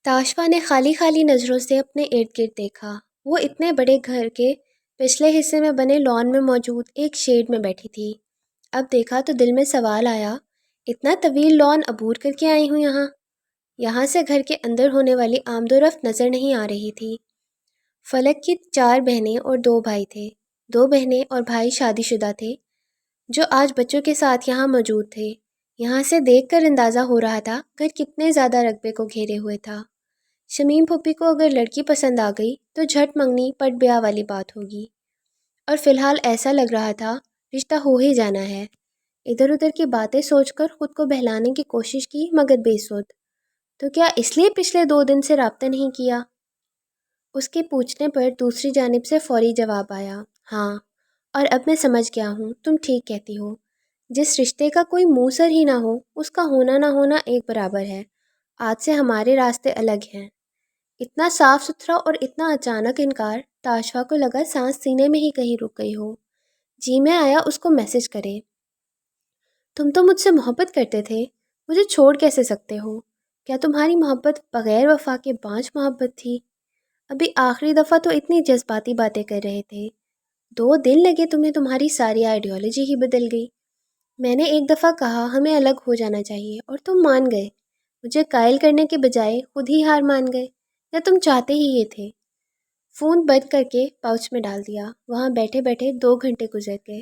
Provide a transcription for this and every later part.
تاشفا نے خالی خالی نظروں سے اپنے ارد گرد دیکھا۔ وہ اتنے بڑے گھر کے پچھلے حصے میں بنے لان میں موجود ایک شیڈ میں بیٹھی تھی۔ اب دیکھا تو دل میں سوال آیا، اتنا طویل لان عبور کر کے آئی ہوں یہاں؟ یہاں سے گھر کے اندر ہونے والی آمد و رفت نظر نہیں آ رہی تھی۔ فلک کی 4 بہنیں اور 2 بھائی تھے۔ 2 بہنیں اور بھائی شادی شدہ تھے جو آج بچوں کے ساتھ یہاں موجود تھے۔ یہاں سے دیکھ کر اندازہ ہو رہا تھا گھر کتنے زیادہ رقبے کو گھیرے ہوئے تھا۔ شمیم پھوپھی کو اگر لڑکی پسند آ گئی تو جھٹ منگنی پٹ بیاہ والی بات ہوگی، اور فی الحال ایسا لگ رہا تھا رشتہ ہو ہی جانا ہے۔ ادھر ادھر کی باتیں سوچ کر خود کو بہلانے کی کوشش کی مگر بے سود۔ تو کیا اس لیے پچھلے 2 دن سے رابطہ نہیں کیا؟ اس کے پوچھنے پر دوسری جانب سے فوری جواب آیا، ہاں، اور اب میں سمجھ گیا ہوں، تم ٹھیک کہتی ہو۔ جس رشتے کا کوئی منہ سر ہی نہ ہو اس کا ہونا نہ ہونا ایک برابر ہے۔ آج سے ہمارے راستے الگ ہیں۔ اتنا صاف ستھرا اور اتنا اچانک انکار، تاشفا کو لگا سانس سینے میں ہی کہیں رک گئی ہو۔ جی میں آیا اس کو میسج کرے، تم تو مجھ سے محبت کرتے تھے، مجھے چھوڑ کیسے سکتے ہو؟ کیا تمہاری محبت بغیر وفا کے بانجھ محبت تھی؟ ابھی آخری دفعہ تو اتنی جذباتی باتیں کر رہے تھے، 2 دن لگے تمہیں، تمہاری ساری آئیڈیالوجی ہی بدل گئی۔ میں نے ایک دفعہ کہا ہمیں الگ ہو جانا چاہیے اور تم مان گئے، مجھے قائل کرنے کے بجائے خود ہی ہار مان گئے، یا تم چاہتے ہی یہ تھے؟ فون بند کر کے پاؤچ میں ڈال دیا۔ وہاں بیٹھے بیٹھے 2 گھنٹے گزر گئے۔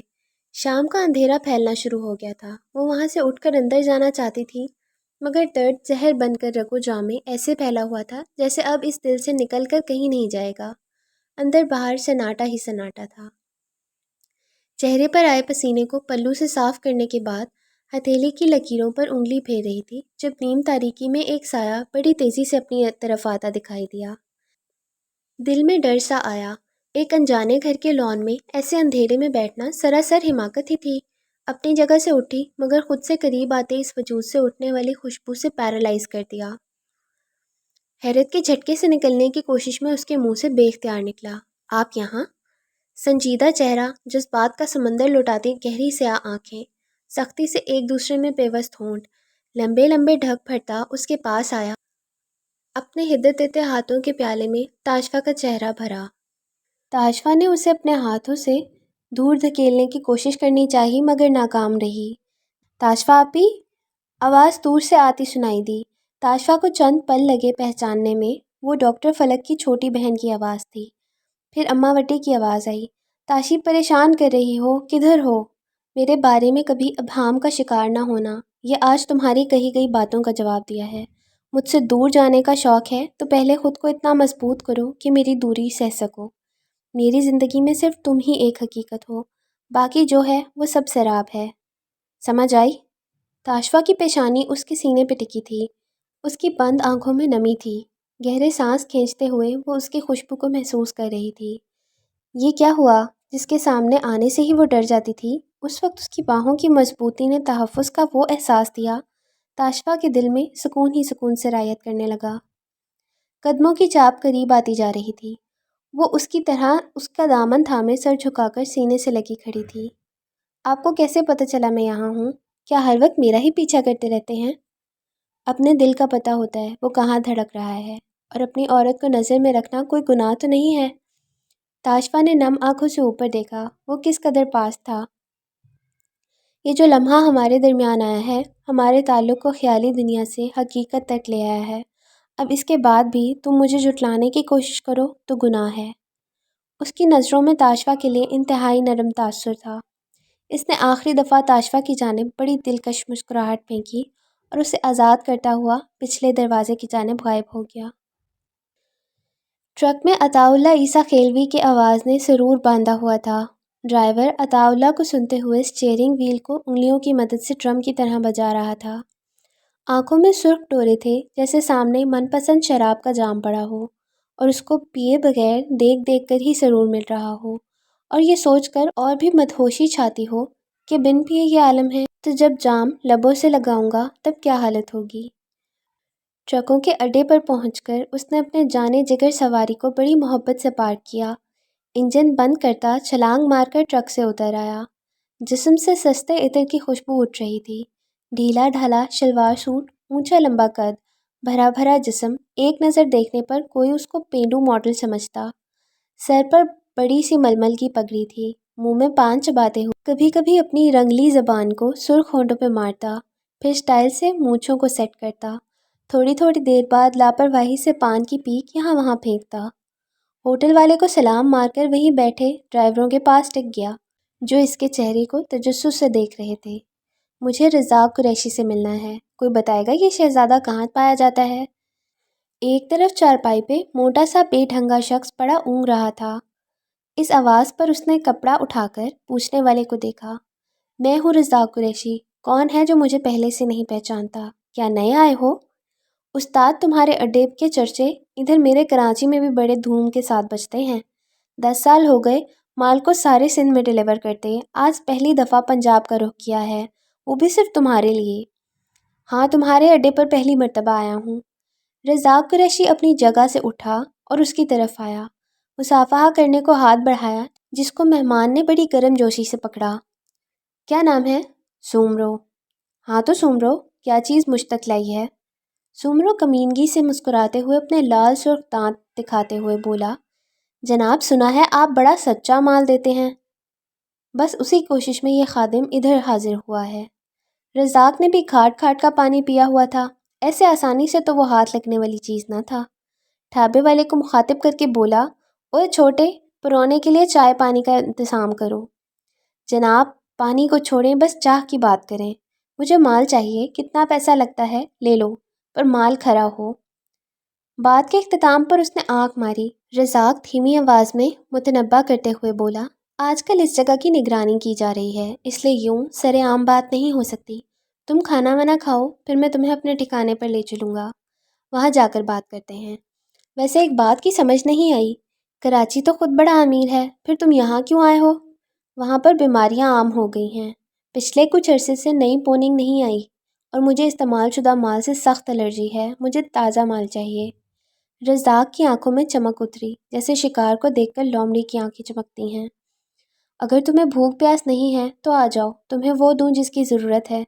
شام کا اندھیرا پھیلنا شروع ہو گیا تھا۔ وہ وہاں سے اٹھ کر اندر جانا چاہتی تھی مگر درد زہر بن کر رگ و جاں میں ایسے پھیلا ہوا تھا جیسے اب اس دل سے نکل کر کہیں نہیں جائے گا۔ اندر باہر سناٹا ہی سناٹا تھا۔ چہرے پر آئے پسینے کو پلو سے صاف کرنے کے بعد ہتھیلی کی لکیروں پر انگلی پھیر رہی تھی جب نیم تاریکی میں ایک سایہ بڑی تیزی سے اپنی طرف آتا دکھائی دیا۔ دل میں ڈر سا آیا۔ ایک انجانے گھر کے لان میں ایسے اندھیرے میں بیٹھنا سراسر حماقت ہی تھی۔ اپنی جگہ سے اٹھی مگر خود سے قریب آتے اس وجود سے اٹھنے والی خوشبو سے پیرالائز کر دیا۔ حیرت کے جھٹکے سے نکلنے کی کوشش میں اس کے منہ سے بے اختیار نکلا، آپ یہاں؟ سنجیدہ چہرہ، جذبات کا سمندر لٹاتی گہری سیاہ آنکھیں، سختی سے ایک دوسرے میں پیوست ہونٹ، لمبے لمبے ڈھک پھٹتا اس کے پاس آیا۔ اپنے حدت دیتے ہاتھوں کے پیالے میں تاشفا کا چہرہ بھرا۔ تاشفا نے اسے اپنے ہاتھوں سے دور دھکیلنے کی کوشش کرنی چاہی مگر ناکام رہی۔ تاشفا آپی؟ آواز دور سے آتی سنائی دی۔ تاشفا کو چند پل لگے پہچاننے میں، وہ ڈاکٹر فلک کی چھوٹی بہن کی آواز تھی۔ پھر اماں وٹی کی آواز آئی، تاشی پریشان کر رہی ہو، کدھر ہو؟ میرے بارے میں کبھی ابہام کا شکار نہ ہونا، یہ آج تمہاری کہی گئی باتوں کا جواب دیا ہے۔ مجھ سے دور جانے کا شوق ہے تو پہلے خود کو اتنا مضبوط کرو کہ میری دوری سہ سکو۔ میری زندگی میں صرف تم ہی ایک حقیقت ہو، باقی جو ہے وہ سب سراب ہے، سمجھ آئی؟ تاشفا کی پیشانی اس کے سینے پہ ٹکی تھی، اس کی بند آنکھوں میں نمی تھی۔ گہرے سانس کھینچتے ہوئے وہ اس کی خوشبو کو محسوس کر رہی تھی۔ یہ کیا ہوا؟ جس کے سامنے آنے سے ہی وہ ڈر جاتی تھی، اس وقت اس کی باہوں کی مضبوطی نے تحفظ کا وہ احساس دیا، تاشفا کے دل میں سکون ہی سکون سرایت کرنے لگا۔ قدموں کی چاپ قریب آتی جا رہی تھی۔ وہ اس کی طرح اس کا دامن تھامے سر جھکا کر سینے سے لگی کھڑی تھی۔ آپ کو کیسے پتہ چلا میں یہاں ہوں؟ کیا ہر وقت میرا ہی پیچھا کرتے رہتے ہیں؟ اپنے دل کا پتہ ہوتا ہے وہ کہاں دھڑک رہا ہے، اور اپنی عورت کو نظر میں رکھنا کوئی گناہ تو نہیں ہے۔ تاشفا نے نم آنکھوں سے اوپر دیکھا، وہ کس قدر پاس تھا۔ یہ جو لمحہ ہمارے درمیان آیا ہے ہمارے تعلق کو خیالی دنیا سے حقیقت تک لے آیا ہے، اب اس کے بعد بھی تم مجھے جھٹلانے کی کوشش کرو تو گناہ ہے۔ اس کی نظروں میں تاشفا کے لیے انتہائی نرم تاثر تھا۔ اس نے آخری دفعہ تاشفا کی جانب بڑی دلکش مسکراہٹ پھینکی اور اسے آزاد کرتا ہوا پچھلے دروازے کی جانب غائب ہو گیا۔ ٹرک میں عطا اللہ عیسیٰ خیلوی کی آواز نے سرور باندھا ہوا تھا۔ ڈرائیور عطا اللہ کو سنتے ہوئے اسٹیئرنگ وہیل کو انگلیوں کی مدد سے ڈرم کی طرح بجا رہا تھا۔ آنکھوں میں سرخ ڈورے تھے جیسے سامنے من پسند شراب کا جام پڑا ہو اور اس کو پیے بغیر دیکھ دیکھ کر ہی سرور مل رہا ہو، اور یہ سوچ کر اور بھی مدہوشی چھاتی ہو کہ بن پیے یہ عالم ہے تو جب جام لبوں سے لگاؤں گا تب کیا حالت ہوگی۔ ٹرکوں کے اڈے پر پہنچ کر اس نے اپنے جانے جگر سواری کو بڑی محبت سے پارک کیا، انجن بند کرتا چھلانگ مار کر ٹرک سے اتر آیا۔ جسم سے سستے عطر کی خوشبو اٹھ رہی تھی۔ ڈھیلا ڈھالا شلوار سوٹ، اونچا لمبا قد، بھرا بھرا جسم، ایک نظر دیکھنے پر کوئی اس کو پینڈو ماڈل سمجھتا۔ سر پر بڑی سی ململ کی پگڑی تھی، منہ میں پان چباتے ہوئے کبھی کبھی اپنی رنگلی زبان کو سرخ ہونٹوں پہ مارتا، پھر سٹائل سے مونچھوں کو سیٹ کرتا، تھوڑی تھوڑی دیر بعد لاپرواہی سے پان کی پیک یہاں وہاں پھینکتا۔ ہوٹل والے کو سلام مار کر وہیں بیٹھے ڈرائیوروں کے پاس ٹک گیا، جو اس کے چہرے کو تجسس سے دیکھ رہے تھے۔ مجھے رزاق قریشی سے ملنا ہے، کوئی بتائے گا یہ شہزادہ کہاں پایا جاتا ہے؟ ایک طرف چارپائی پہ موٹا سا بے ڈھنگا شخص پڑا اونگ رہا تھا۔ اس آواز پر اس نے کپڑا اٹھا کر پوچھنے والے کو دیکھا۔ میں ہوں رزاق قریشی، کون ہے جو مجھے پہلے سے نہیں پہچانتا؟ کیا نئے آئے ہو؟ استاد، تمہارے اڈے کے چرچے ادھر میرے کراچی میں بھی بڑے دھوم کے ساتھ بجتے ہیں۔ 10 سال ہو گئے مال کو سارے سندھ میں ڈیلیور کرتے، آج پہلی دفعہ پنجاب کا رخ کیا ہے، وہ بھی صرف تمہارے لیے۔ ہاں، تمہارے اڈے پر پہلی مرتبہ آیا ہوں۔ رزاق قریشی اپنی جگہ سے اٹھا اور اس کی طرف آیا، مصافحہ کرنے کو ہاتھ بڑھایا، جس کو مہمان نے بڑی گرم جوشی سے پکڑا۔ کیا نام ہے؟ سومرو۔ ہاں تو سومرو، کیا چیز مجھ تک لائی ہے؟ سومرو کمینگی سے مسکراتے ہوئے اپنے لال سرخ دانت دکھاتے ہوئے بولا، جناب سنا ہے آپ بڑا سچا مال دیتے ہیں۔ بس اسی کوشش میں یہ خادم ادھر حاضر ہوا ہے۔ رزاق نے بھی کھاٹ کھاٹ کا پانی پیا ہوا تھا، ایسے آسانی سے تو وہ ہاتھ لگنے والی چیز نہ تھا۔ ڈھابے والے کو مخاطب کر کے بولا، اوے چھوٹے، پرونے کے لیے چائے پانی کا انتظام کرو۔ جناب پانی کو چھوڑیں، بس چاہ کی بات کریں۔ مجھے مال چاہیے، کتنا پیسہ لگتا ہے لے لو، پر مال کھرا ہو۔ بات کے اختتام پر اس نے آنکھ ماری۔ رزاق دھیمی آواز میں متنبہ کرتے ہوئے بولا، آج کل اس جگہ کی نگرانی کی جا رہی ہے، اس لیے یوں سر عام بات نہیں ہو سکتی۔ تم کھانا وانا کھاؤ، پھر میں تمہیں اپنے ٹھکانے پر لے چلوں گا، وہاں جا کر بات کرتے ہیں۔ ویسے ایک بات کی سمجھ نہیں آئی، کراچی تو خود بڑا امیر ہے، پھر تم یہاں کیوں آئے ہو؟ وہاں پر بیماریاں عام ہو گئی ہیں، پچھلے کچھ عرصے سے نئی پوننگ نہیں آئی، اور مجھے استعمال شدہ مال سے سخت الرجی ہے، مجھے تازہ مال چاہیے۔ رزاق کی آنکھوں میں چمک اتری، جیسے شکار کو دیکھ کر لومڑی کی آنکھیں چمکتی ہیں۔ اگر تمہیں بھوک پیاس نہیں ہے تو آ جاؤ، تمہیں وہ دوں جس کی ضرورت ہے،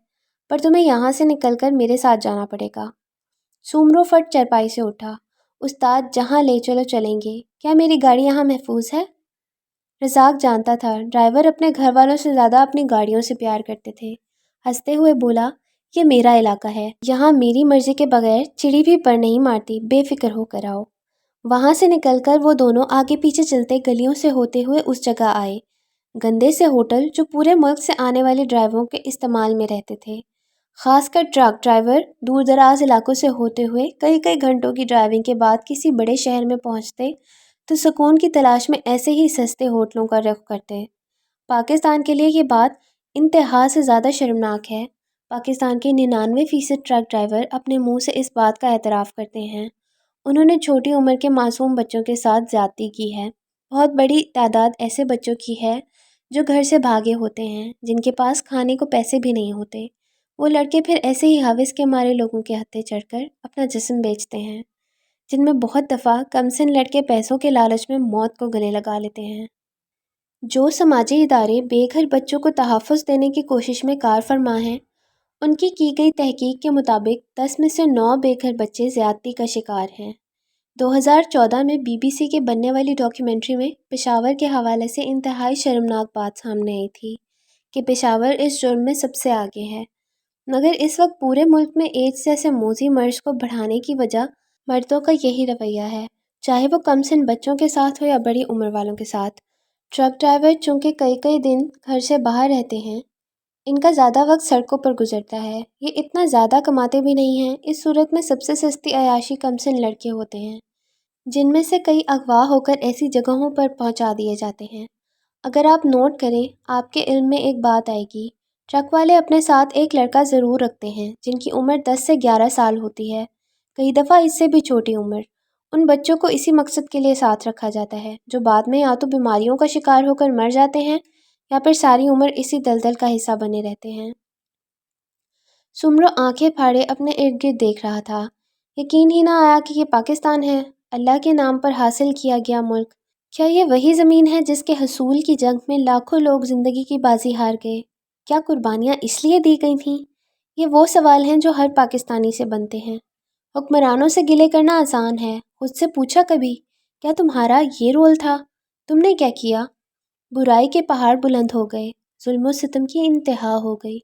پر تمہیں یہاں سے نکل کر میرے ساتھ جانا پڑے گا۔ سومرو فٹ چرپائی سے اٹھا، استاد جہاں لے چلو چلیں گے، کیا میری گاڑی یہاں محفوظ ہے؟ رزاق جانتا تھا ڈرائیور اپنے گھر والوں سے زیادہ اپنی گاڑیوں سے پیار کرتے تھے۔ ہنستے ہوئے بولا، یہ میرا علاقہ ہے، یہاں میری مرضی کے بغیر چڑی بھی پر نہیں مارتی، بے فکر ہو کر آؤ۔ وہاں سے نکل کر وہ دونوں آگے پیچھے چلتے گلیوں سے ہوتے ہوئے اس جگہ آئے، گندے سے ہوٹل جو پورے ملک سے آنے والے ڈرائیوروں کے استعمال میں رہتے تھے، خاص کر ٹرک ڈرائیور دور دراز علاقوں سے ہوتے ہوئے کئی کئی گھنٹوں کی ڈرائیونگ کے بعد کسی بڑے شہر میں پہنچتے تو سکون کی تلاش میں ایسے ہی سستے ہوٹلوں کا رخ کرتے۔ پاکستان کے لیے یہ بات انتہا سے زیادہ شرمناک ہے۔ پاکستان کے 99% ٹرک ڈرائیور اپنے منہ سے اس بات کا اعتراف کرتے ہیں، انہوں نے چھوٹی عمر کے معصوم بچوں کے ساتھ زیادتی کی ہے۔ بہت بڑی تعداد ایسے بچوں کی ہے جو گھر سے بھاگے ہوتے ہیں، جن کے پاس کھانے کو پیسے بھی نہیں ہوتے۔ وہ لڑکے پھر ایسے ہی ہوس کے مارے لوگوں کے ہتھے چڑھ کر اپنا جسم بیچتے ہیں، جن میں بہت دفعہ کم سن لڑکے پیسوں کے لالچ میں موت کو گلے لگا لیتے ہیں۔ جو سماجی ادارے بے گھر بچوں کو تحفظ دینے کی کوشش میں کار فرما ہیں، ان کی گئی تحقیق کے مطابق 10 میں سے 9 بے گھر بچے زیادتی کا شکار ہیں۔ 2014 میں بی بی سی کے بننے والی ڈاکیومنٹری میں پشاور کے حوالے سے انتہائی شرمناک بات سامنے آئی تھی کہ پشاور اس جرم میں سب سے آگے ہے، مگر اس وقت پورے ملک میں ایڈز جیسے موذی مرض کو بڑھانے کی وجہ مردوں کا یہی رویہ ہے، چاہے وہ کم سن بچوں کے ساتھ ہو یا بڑی عمر والوں کے ساتھ۔ ٹرک ڈرائیور چونکہ کئی دن گھر سے باہر رہتے ہیں، ان کا زیادہ وقت سڑکوں پر گزرتا ہے، یہ اتنا زیادہ کماتے بھی نہیں ہیں، اس صورت میں سب سے سستی عیاشی کم سن لڑکے ہوتے ہیں، جن میں سے کئی اغوا ہو کر ایسی جگہوں پر پہنچا دیے جاتے ہیں۔ اگر آپ نوٹ کریں، آپ کے علم میں ایک بات آئے گی، ٹرک والے اپنے ساتھ ایک لڑکا ضرور رکھتے ہیں جن کی عمر 10 سے 11 سال ہوتی ہے، کئی دفعہ اس سے بھی چھوٹی عمر۔ ان بچوں کو اسی مقصد کے لیے ساتھ رکھا جاتا ہے، جو بعد میں یا تو بیماریوں کا شکار ہو کر مر جاتے ہیں یا پھر ساری عمر اسی دلدل کا حصہ بنے رہتے ہیں۔ سمرو آنکھیں پھاڑے اپنے ارد گرد دیکھ رہا تھا، یقین ہی نہ آیا کہ یہ پاکستان ہے، اللہ کے نام پر حاصل کیا گیا ملک۔ کیا یہ وہی زمین ہے جس کے حصول کی جنگ میں لاکھوں لوگ زندگی کی بازی ہار گئے؟ کیا قربانیاں اس لیے دی گئی تھیں؟ یہ وہ سوال ہیں جو ہر پاکستانی سے بنتے ہیں، حکمرانوں سے گلے کرنا آسان ہے، خود سے پوچھا کبھی کیا تمہارا یہ رول تھا؟ تم نے کیا کیا؟ برائی کے پہاڑ بلند ہو گئے، ظلم و ستم کی انتہا ہو گئی،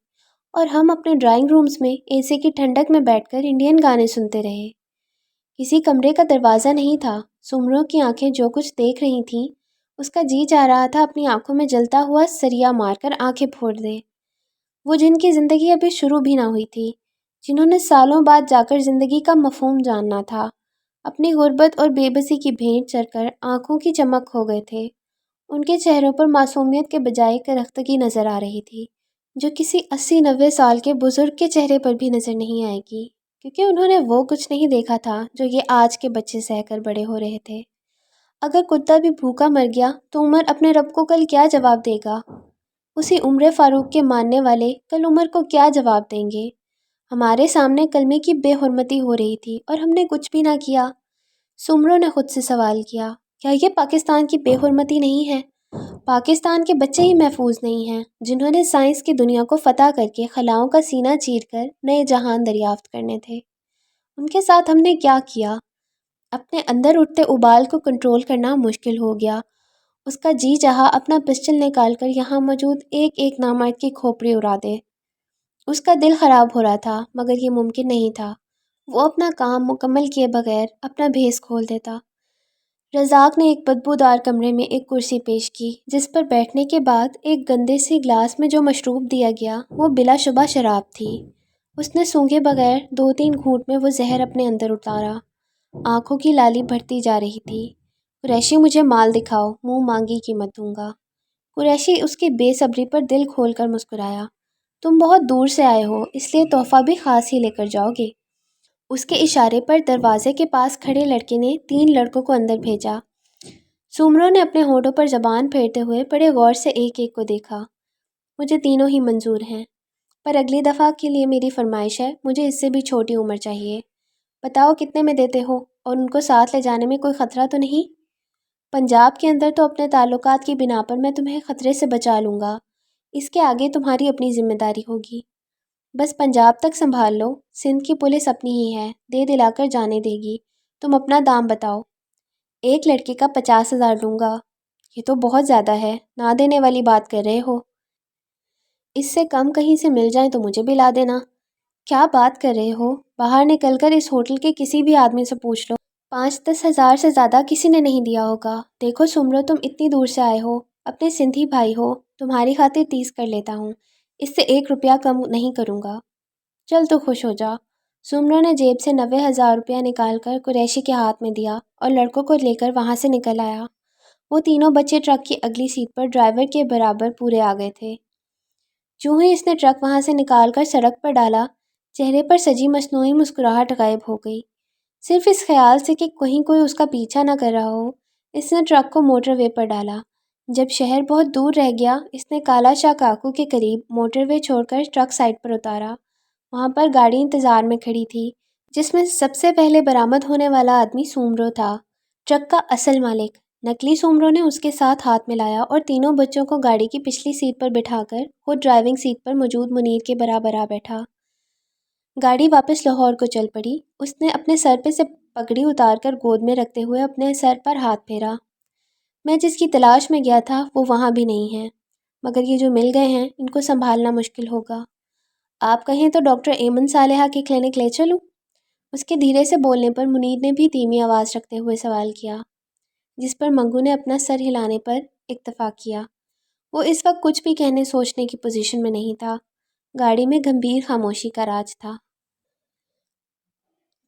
اور ہم اپنے ڈرائنگ رومز میں اے سی کی ٹھنڈک میں بیٹھ کر انڈین گانے سنتے رہے۔ کسی کمرے کا دروازہ نہیں تھا، سمروں کی آنکھیں جو کچھ دیکھ رہی تھیں اس کا جی چاہ رہا تھا اپنی آنکھوں میں جلتا ہوا سریا مار کر آنکھیں پھوڑ دے۔ وہ جن کی زندگی ابھی شروع بھی نہ ہوئی تھی، جنہوں نے سالوں بعد جا کر زندگی کا مفہوم جاننا تھا، اپنی غربت اور بے بسی کی بھینٹ چڑھ کر آنکھوں کی چمک کھو گئے تھے۔ ان کے چہروں پر معصومیت کے بجائے کرختگی نظر آ رہی تھی، جو کسی 80-90 سال کے بزرگ کے چہرے پر بھی نظر نہیں آئے گی، کیونکہ انہوں نے وہ کچھ نہیں دیکھا تھا جو یہ آج کے بچے سہ کر بڑے ہو رہے تھے۔ اگر کتا بھی بھوکا مر گیا تو عمر اپنے رب کو کل کیا جواب دے گا؟ اسی عمر فاروق کے ماننے والے کل عمر کو کیا جواب دیں گے؟ ہمارے سامنے کلمے کی بے حرمتی ہو رہی تھی اور ہم نے کچھ بھی نہ کیا۔ سمروں نے خود سے سوال کیا، کیا یہ پاکستان کی بے حرمتی نہیں ہے؟ پاکستان کے بچے ہی محفوظ نہیں ہیں جنہوں نے سائنس کی دنیا کو فتح کر کے خلاؤں کا سینہ چیر کر نئے جہان دریافت کرنے تھے۔ ان کے ساتھ ہم نے کیا کیا؟ اپنے اندر اٹھتے ابال کو کنٹرول کرنا مشکل ہو گیا۔ اس کا جی چاہا اپنا پسٹل نکال کر یہاں موجود ایک ایک نامرد کی کھوپڑی اڑا دے۔ اس کا دل خراب ہو رہا تھا مگر یہ ممکن نہیں تھا۔ وہ اپنا کام مکمل کیے بغیر اپنا بھیس کھول دیتا۔ رزاق نے ایک بدبودار کمرے میں ایک کرسی پیش کی جس پر بیٹھنے کے بعد ایک گندے سی گلاس میں جو مشروب دیا گیا وہ بلا شبہ شراب تھی۔ اس نے سونگھے بغیر 2-3 گھونٹ میں وہ زہر اپنے اندر اتارا۔ آنکھوں کی لالی بڑھتی جا رہی تھی۔ قریشی مجھے مال دکھاؤ، منہ مانگی قیمت دوں گا۔ قریشی اس کی بے صبری پر دل کھول کر مسکرایا۔ تم بہت دور سے آئے ہو اس لیے تحفہ بھی خاص ہی لے کر جاؤ گے۔ اس کے اشارے پر دروازے کے پاس کھڑے لڑکے نے 3 لڑکوں کو اندر بھیجا۔ سومروں نے اپنے ہونٹوں پر زبان پھیرتے ہوئے بڑے غور سے ایک ایک کو دیکھا۔ مجھے تینوں ہی منظور ہیں، پر اگلی دفعہ کے لیے میری فرمائش ہے، مجھے اس سے بھی چھوٹی عمر چاہیے۔ بتاؤ کتنے میں دیتے ہو، اور ان کو ساتھ لے جانے میں کوئی خطرہ تو نہیں؟ پنجاب کے اندر تو اپنے تعلقات کی بنا پر میں تمہیں خطرے سے بچا لوں گا، اس کے آگے تمہاری اپنی ذمہ داری ہوگی۔ بس پنجاب تک سنبھال لو، سندھ کی پولیس اپنی ہی ہے، دے دلا کر جانے دے گی۔ تم اپنا دام بتاؤ۔ ایک لڑکے کا 50,000 لوں گا۔ یہ تو بہت زیادہ ہے، نہ دینے والی بات کر رہے ہو؟ اس سے کم کہیں سے مل جائیں تو مجھے بھی لا دینا۔ کیا بات کر رہے ہو؟ باہر نکل کر اس ہوٹل کے کسی بھی آدمی سے پوچھ لو، 5-10 ہزار سے زیادہ کسی نے نہیں دیا ہوگا۔ دیکھو سمرو، تم اتنی دور سے آئے ہو، اپنے سندھی بھائی ہو، تمہاری خاطر 30 کر لیتا ہوں، اس سے 1 روپیہ کم نہیں کروں گا۔ چل تو خوش ہو جا۔ سمرو نے جیب سے 90,000 روپیہ نکال کر قریشی کے ہاتھ میں دیا اور لڑکوں کو لے کر وہاں سے نکل آیا۔ وہ تینوں بچے ٹرک کی اگلی سیٹ پر ڈرائیور کے برابر پورے آ گئے تھے۔ جو ہی اس نے ٹرک وہاں سے نکال کر سڑک پر ڈالا، چہرے پر سجی مصنوعی مسکراہٹ غائب ہو گئی۔ صرف اس خیال سے کہ کہیں کوئی اس کا پیچھا نہ کر رہا ہو، اس نے ٹرک کو موٹر وے پر ڈالا۔ جب شہر بہت دور رہ گیا، اس نے کالا شاہ کاکو کے قریب موٹر وے چھوڑ کر ٹرک سائڈ پر اتارا۔ وہاں پر گاڑی انتظار میں کھڑی تھی جس میں سب سے پہلے برآمد ہونے والا آدمی سومرو تھا، ٹرک کا اصل مالک۔ نکلی سومرو نے اس کے ساتھ ہاتھ ملایا اور تینوں بچوں کو گاڑی کی پچھلی سیٹ پر بٹھا کر خود ڈرائیونگ سیٹ پر موجود منیر کے برابر آ بیٹھا۔ گاڑی واپس لاہور کو چل پڑی۔ اس نے اپنے سر پہ سے پگڑی اتار کر گود میں رکھتے ہوئے اپنے سر پر ہاتھ پھیرا۔ میں جس کی تلاش میں گیا تھا وہ وہاں بھی نہیں ہے، مگر یہ جو مل گئے ہیں ان کو سنبھالنا مشکل ہوگا۔ آپ کہیں تو ڈاکٹر ایمن صالحہ کی کلینک لے چلوں؟ اس کے دھیرے سے بولنے پر منیر نے بھی دھیمی آواز رکھتے ہوئے سوال کیا، جس پر منگو نے اپنا سر ہلانے پر اکتفا کیا۔ وہ اس وقت کچھ بھی کہنے سوچنے کی پوزیشن میں نہیں تھا۔ گاڑی میں گمبھیر خاموشی کا راج تھا۔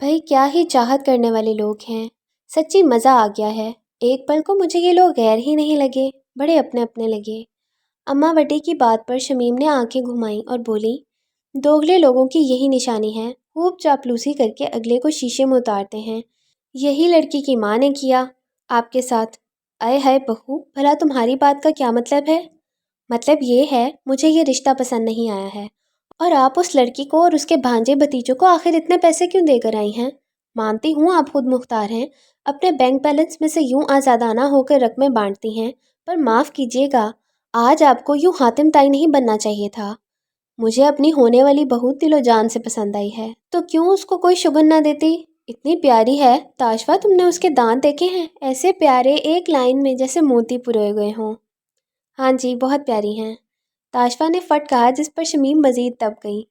بھائی کیا ہی چاہت کرنے والے لوگ ہیں، سچی مزہ آ گیا ہے۔ ایک پل کو مجھے یہ لوگ غیر ہی نہیں لگے، بڑے اپنے اپنے لگے۔ اماں وٹی کی بات پر شمیم نے آنکھیں گھمائیں اور بولی، دوگلے لوگوں کی یہی نشانی ہے، خوب چاپلوسی کر کے اگلے کو شیشے میں اتارتے ہیں۔ یہی لڑکی کی ماں نے کیا آپ کے ساتھ۔ آئے ہائے بہو، بھلا تمہاری بات کا کیا مطلب ہے؟ مطلب یہ ہے مجھے یہ رشتہ پسند نہیں آیا ہے، اور آپ اس لڑکی کو اور اس کے بھانجے بھتیجوں کو آخر اتنے پیسے کیوں دے کر آئی ہیں؟ مانتی ہوں آپ خود مختار ہیں، اپنے بینک بیلنس میں سے یوں آزادانہ ہو کر رقمیں بانٹتی ہیں، پر معاف کیجیے گا، آج آپ کو یوں حاتم تائی نہیں بننا چاہیے تھا۔ مجھے اپنی ہونے والی بہو دل و جان سے پسند آئی ہے، تو کیوں اس کو کوئی شگن نہ دیتی؟ اتنی پیاری ہے تاشفا، تم نے اس کے دانت دیکھے ہیں؟ ایسے پیارے، ایک لائن میں جیسے موتی پروئے ہوئے ہوں۔ ہاں جی، بہت پیاری ہیں، تاشفا نے فٹ کہا، جس پر شمیم مزید دب گئی۔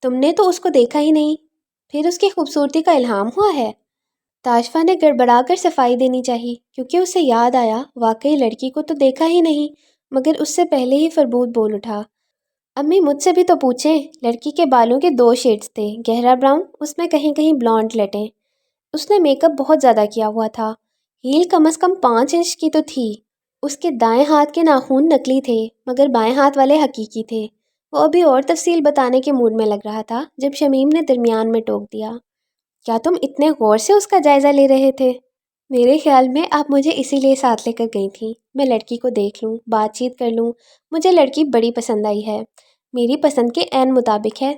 تم نے تو اس کو دیکھا ہی نہیں، پھر اس کی خوبصورتی کا الہام ہوا ہے؟ تاشفا نے گڑبڑا کر صفائی دینی چاہی، کیونکہ اسے یاد آیا واقعی لڑکی کو تو دیکھا ہی نہیں، مگر اس سے پہلے ہی فربود بول اٹھا، امی مجھ سے بھی تو پوچھیں۔ لڑکی کے بالوں کے دو شیڈز تھے، گہرا براؤن، اس میں کہیں کہیں بلانڈ لٹیں۔ اس نے میک اپ بہت زیادہ کیا ہوا تھا، ہیل کم از کم 5 انچ کی تو تھی۔ اس کے دائیں ہاتھ کے ناخن نکلی تھے، مگر بائیں ہاتھ والے حقیقی تھے۔ وہ ابھی اور تفصیل بتانے کے موڈ میں لگ رہا تھا جب شمیم نے درمیان میں ٹوک دیا، کیا تم اتنے غور سے اس کا جائزہ لے رہے تھے؟ میرے خیال میں آپ مجھے اسی لیے ساتھ لے کر گئی تھیں، میں لڑکی کو دیکھ لوں، بات چیت کر لوں۔ مجھے لڑکی بڑی پسند آئی ہے، میری پسند کے عین مطابق ہے۔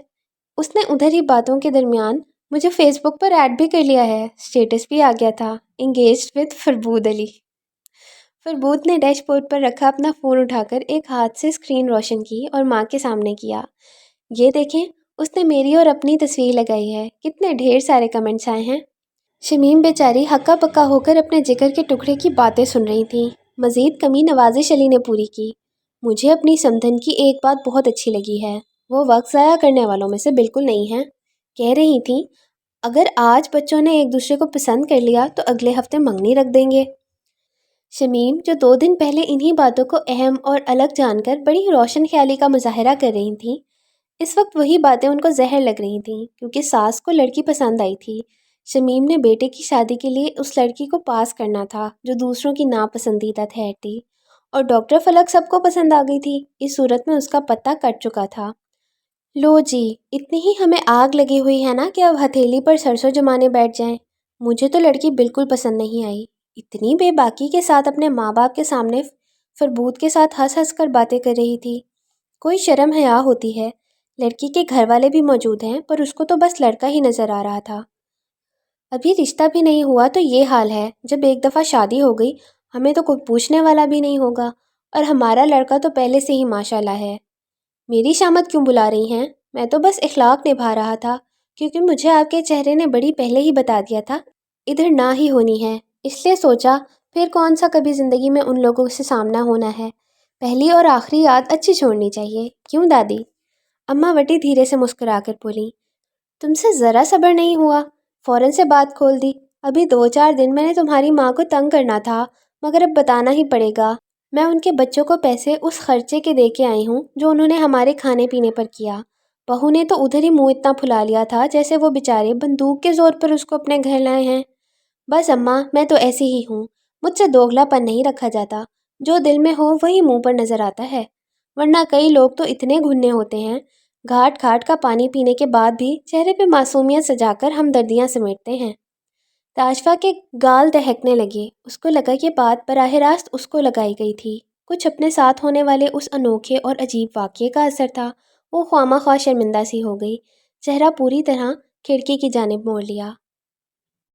اس نے ادھر ہی باتوں کے درمیان مجھے فیس بک پر ایڈ بھی کر لیا ہے، اسٹیٹس بھی آ گیا تھا، انگیجڈ ود فربود علی۔ فربود نے ڈیش بورڈ پر رکھا اپنا فون اٹھا کر ایک ہاتھ سے اسکرین روشن کی اور ماں کے سامنے کیا، یہ دیکھیں اس نے میری اور اپنی تصویر لگائی ہے، کتنے ڈھیر سارے کمنٹس آئے ہیں۔ شمیم بیچاری ہکا پکا ہو کر اپنے جگر کے ٹکڑے کی باتیں سن رہی تھیں۔ مزید کمی نوازش علی نے پوری کی، مجھے اپنی سمدھن کی ایک بات بہت اچھی لگی ہے، وہ وقت ضائع کرنے والوں میں سے بالکل نہیں ہے۔ کہہ رہی تھیں اگر آج بچوں نے ایک دوسرے کو پسند کر لیا تو اگلے ہفتے منگنی رکھ دیں گے۔ شمیم جو 2 دن پہلے انہی باتوں کو اہم اور الگ جان کر بڑی روشن خیالی کا مظاہرہ کر رہی تھیں، اس وقت وہی باتیں ان کو زہر لگ رہی تھیں، کیونکہ ساس کو لڑکی پسند آئی تھی۔ شمیم نے بیٹے کی شادی کے لیے اس لڑکی کو پاس کرنا تھا جو دوسروں کی ناپسندیدہ ٹھہرتی، اور ڈاکٹر فلک سب کو پسند آ گئی تھی، اس صورت میں اس کا پتہ کٹ چکا تھا۔ لو جی، اتنی ہی ہمیں آگ لگی ہوئی ہے نا کہ اب ہتھیلی پر سرسوں جمانے بیٹھ جائیں۔ مجھے تو لڑکی بالکل پسند نہیں آئی، اتنی بے باکی کے ساتھ اپنے ماں باپ کے سامنے فربود کے ساتھ ہنس ہنس کر باتیں کر رہی تھی۔ کوئی شرم حیا ہوتی ہے، لڑکی کے گھر والے بھی موجود ہیں، پر اس کو تو بس لڑکا ہی نظر آ رہا تھا۔ ابھی رشتہ بھی نہیں ہوا تو یہ حال ہے، جب ایک دفعہ شادی ہو گئی ہمیں تو کوئی پوچھنے والا بھی نہیں ہوگا، اور ہمارا لڑکا تو پہلے سے ہی ماشاءاللہ ہے۔ میری شامت کیوں بلا رہی ہیں؟ میں تو بس اخلاق نبھا رہا تھا، کیونکہ مجھے آپ کے چہرے نے بڑی پہلے ہی بتا دیا تھا ادھر نہ ہی ہونی ہے، اس لیے سوچا پھر کون سا کبھی زندگی میں ان لوگوں سے سامنا ہونا ہے، پہلی اور آخری یاد اچھی چھوڑنی چاہیے، کیوں دادی؟ اماں وٹی دھیرے سے مسکرا کر بولی، تم سے ذرا صبر نہیں ہوا، فوراً سے بات کھول دی۔ ابھی 2 4 دن میں نے تمہاری ماں کو تنگ کرنا تھا، مگر اب بتانا ہی پڑے گا، میں ان کے بچوں کو پیسے اس خرچے کے دے کے آئی ہوں جو انہوں نے ہمارے کھانے پینے پر کیا۔ بہو نے تو ادھر ہی منہ اتنا پھلا لیا تھا جیسے وہ بیچارے بندوق کے زور پر اس کو اپنے گھر لائے ہیں۔ بس اماں میں تو ایسی ہی ہوں، مجھ سے دوگلا پن نہیں رکھا جاتا، جو دل میں ہو وہی منہ پر نظر آتا ہے، ورنہ کئی لوگ تو اتنے گھنے ہوتے ہیں، گھاٹ گھاٹ کا پانی پینے کے بعد بھی چہرے پہ معصومیت سجا کر ہمدردیاں سمیٹتے ہیں۔ تاشفا کے گال دہکنے لگے، اس کو لگا یہ بات براہ راست اس کو لگائی گئی تھی، کچھ اپنے ساتھ ہونے والے اس انوکھے اور عجیب واقعے کا اثر تھا۔ وہ خواہ مخواہ شرمندہ سی ہو گئی، چہرہ پوری طرح کھڑکی کی جانب موڑ لیا۔